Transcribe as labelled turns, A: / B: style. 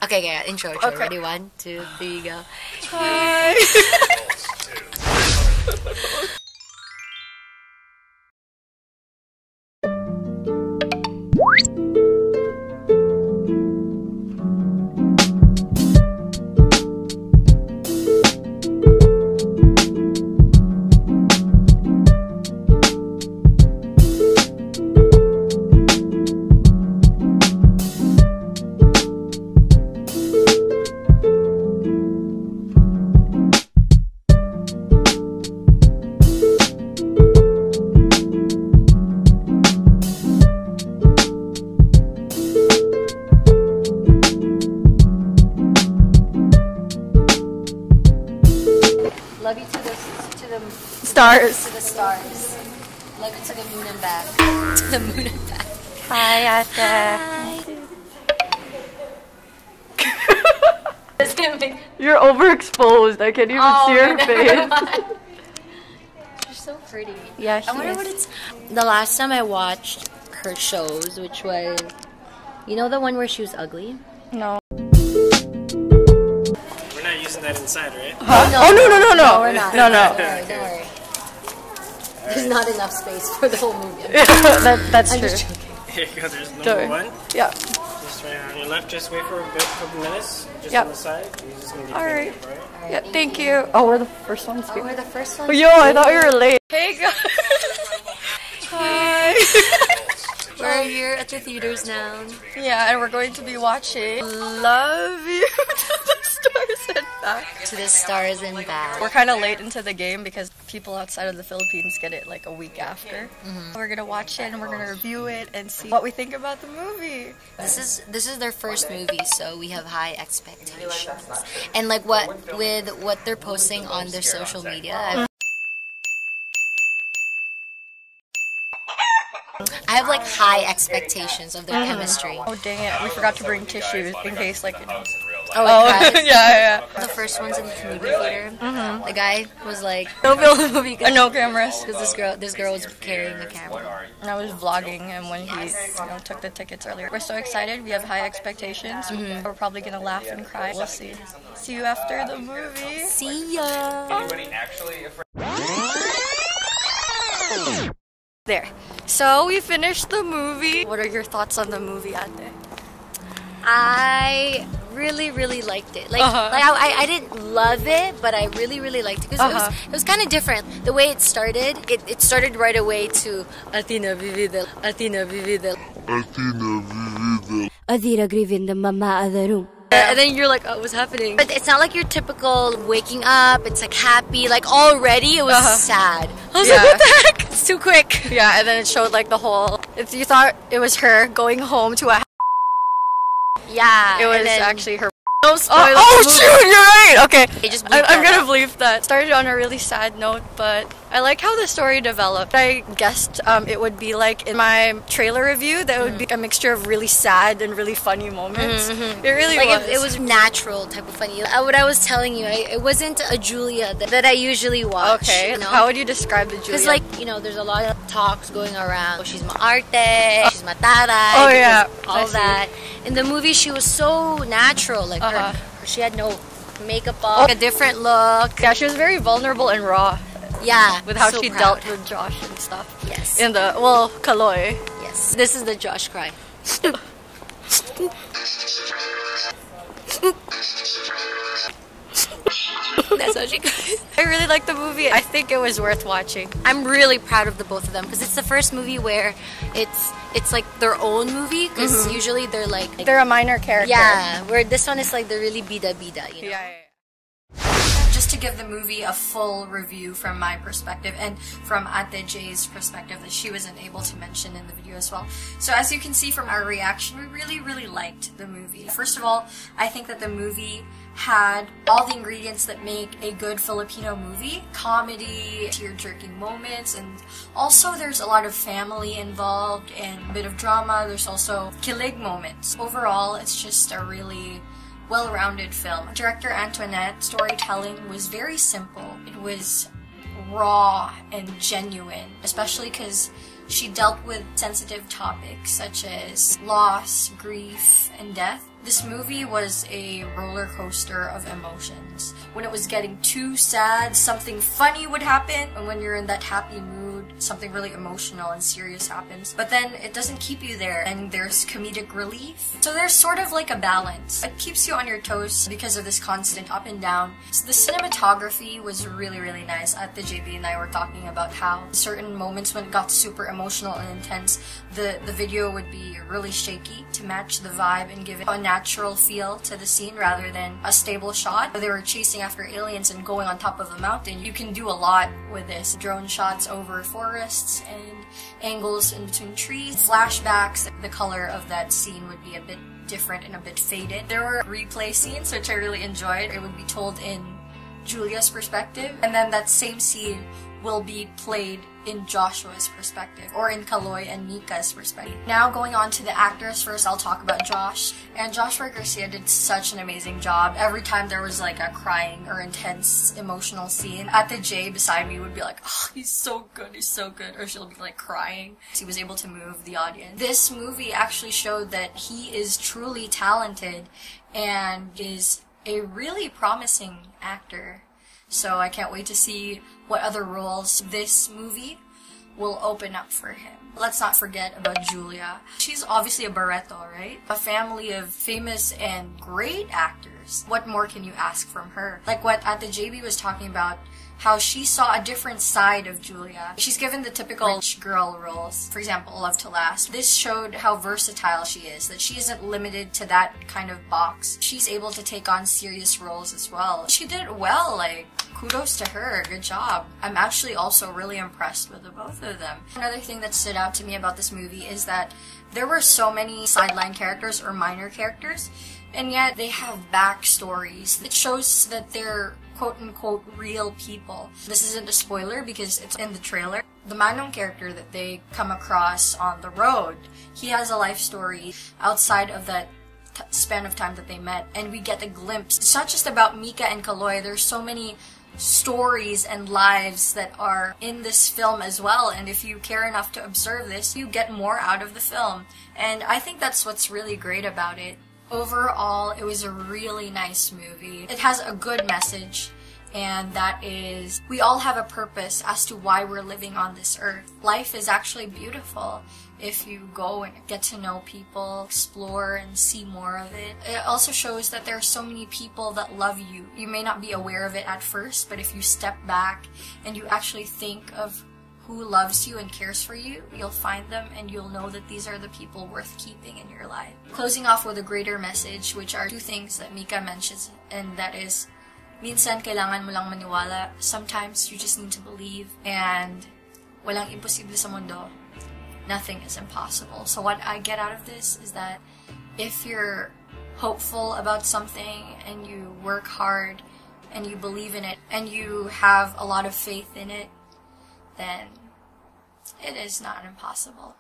A: Okay, yeah, intro. Okay. Ready? 1, 2, 3, go.
B: Hi.
A: Love you to the
B: Stars.
A: To the stars. Love you to the moon and back. To the moon and back.
B: Hi, Ate.
A: Hi.
B: You're overexposed. I can't even see your face.
A: She's so pretty.
B: Yeah,
A: I wonder what it's. The last time I watched her shows, which was, you know, the one where she was ugly.
B: No.
C: We're not using that inside, right?
B: Huh?
A: No,
B: oh no.
A: No, we're not.
B: No.
A: Don't worry. There's not enough space for the whole movie.
B: That's
A: I'm
B: true.
A: just joking.
C: Here you go, there's number 1.
B: Yeah.
C: Just right on your left, just wait for a couple minutes. Just
B: Yep.
C: on the side. You're just gonna get
B: Alright.
C: it, right?
B: Yeah, thank you. Oh, we're the first ones
A: Oh,
B: here.
A: we're the first ones.
B: Oh, yo, I thought you were late. Hey guys. Hi.
A: We're here at the theaters now.
B: Yeah, and we're going to be watching Love You to the Stars and Back.
A: To the stars and back.
B: We're kind of late into the game because people outside of the Philippines get it like a week after. We're gonna watch it and we're gonna review it and see what we think about the movie.
A: This is their first movie, so we have high expectations. And like what they're posting on their social media, I have like high expectations of their chemistry.
B: Oh dang it, we forgot to bring tissues in case like, you know.
A: Oh,
B: yeah.
A: The first ones in the movie theater, the guy was like, "Don't film the movie."
B: No cameras.
A: Because this girl was carrying a camera.
B: And I was vlogging and when he took the tickets earlier. We're so excited. We have high expectations. We're probably gonna laugh and cry. We'll see. See you after the movie.
A: See ya.
B: There. So we finished the movie. What are your thoughts on the movie, Ate?
A: I really liked it. Like, I didn't love it, but I really liked it because it was kind of different. The way it started, it started right away to Athena Vividel. And then you're like, oh, what's happening? But it's not like your typical waking up, it's like happy, like already it was sad. I was like, what the heck? It's too quick.
B: Yeah, and then it showed like the whole, if you thought it was her going home to a
A: yeah,
B: it was
A: then,
B: actually her.
A: No spoil
B: Oh shoot, you're right! Okay, I'm gonna
A: out.
B: believe that. Started on a really sad note, but I like how the story developed. I guessed it would be like in my trailer review that it would be a mixture of really sad and really funny moments. It really was.
A: It was natural type of funny. What I was telling you, it wasn't a Julia that I usually watch.
B: Okay,
A: you know?
B: How would you describe the Julia?
A: Because like, you know, there's a lot of talks going around. Oh, she's maarte, she's mataray,
B: oh yeah,
A: all that. In the movie, she was so natural. Like she had no makeup on, a different look.
B: Yeah, she was very vulnerable and raw.
A: Yeah,
B: with how
A: so
B: she
A: proud.
B: dealt with Josh and stuff.
A: Yes.
B: In the Kaloy.
A: Yes. This is the Josh cry. That's how she cries.
B: I really liked the movie. I think it was worth watching.
A: I'm really proud of the both of them because it's the first movie where it's like their own movie because usually they're
B: a minor character.
A: Yeah, where this one is like they're really bida, you know?
B: Yeah. Just to give the movie a full review from my perspective and from Ate Jaey's perspective that she wasn't able to mention in the video as well. So as you can see from our reaction, we really liked the movie. First of all, I think that the movie had all the ingredients that make a good Filipino movie. Comedy, tear-jerking moments, and also there's a lot of family involved and a bit of drama. There's also kilig moments. Overall, it's just a really well-rounded film. Director Antoinette's storytelling was very simple. It was raw and genuine, especially because she dealt with sensitive topics such as loss, grief, and death. This movie was a roller coaster of emotions. When it was getting too sad, something funny would happen. And when you're in that happy mood, something really emotional and serious happens. But then it doesn't keep you there, and there's comedic relief. So there's sort of like a balance. It keeps you on your toes because of this constant up and down. So the cinematography was really, really nice. At the Jaey and I were talking about how certain moments when it got super emotional and intense, the video would be really shaky to match the vibe and give it a natural feel to the scene rather than a stable shot. They were chasing after aliens and going on top of a mountain. You can do a lot with this. Drone shots over forests and angles in between trees, flashbacks. The color of that scene would be a bit different and a bit faded. There were replay scenes which I really enjoyed. It would be told in Julia's perspective, and then that same scene will be played in Joshua's perspective, or in Kaloy and Mika's perspective. Now going on to the actors, first I'll talk about Josh. And Joshua Garcia did such an amazing job. Every time there was like a crying or intense emotional scene, at the Jaey beside me would be like, oh, he's so good, or she'll be like crying. He was able to move the audience. This movie actually showed that he is truly talented and is a really promising actor. So I can't wait to see what other roles this movie will open up for him. Let's not forget about Julia. She's obviously a Barreto, right? A family of famous and great actors. What more can you ask from her? Like what at the JB was talking about, how she saw a different side of Julia. She's given the typical rich girl roles. For example, Love to Last. This showed how versatile she is, that she isn't limited to that kind of box. She's able to take on serious roles as well. She did it well, like, kudos to her, good job. I'm actually also really impressed with the both of them. Another thing that stood out to me about this movie is that there were so many sideline characters or minor characters, and yet they have backstories. It shows that they're quote-unquote real people. This isn't a spoiler because it's in the trailer. The Manong character that they come across on the road, he has a life story outside of that span of time that they met, and we get a glimpse. It's not just about Mika and Kaloy. There's so many stories and lives that are in this film as well, and if you care enough to observe this, you get more out of the film. And I think that's what's really great about it. Overall, it was a really nice movie. It has a good message, and that is, we all have a purpose as to why we're living on this earth. Life is actually beautiful if you go and get to know people, explore, and see more of it. It also shows that there are so many people that love you. You may not be aware of it at first, but if you step back and you actually think of who loves you and cares for you, you'll find them and you'll know that these are the people worth keeping in your life. Closing off with a greater message, which are two things that Mika mentions, and that is, minsan kailangan mo lang maniwala, sometimes you just need to believe, and walang imposible sa mundo. Nothing is impossible. So what I get out of this is that if you're hopeful about something and you work hard and you believe in it and you have a lot of faith in it, then it is not impossible.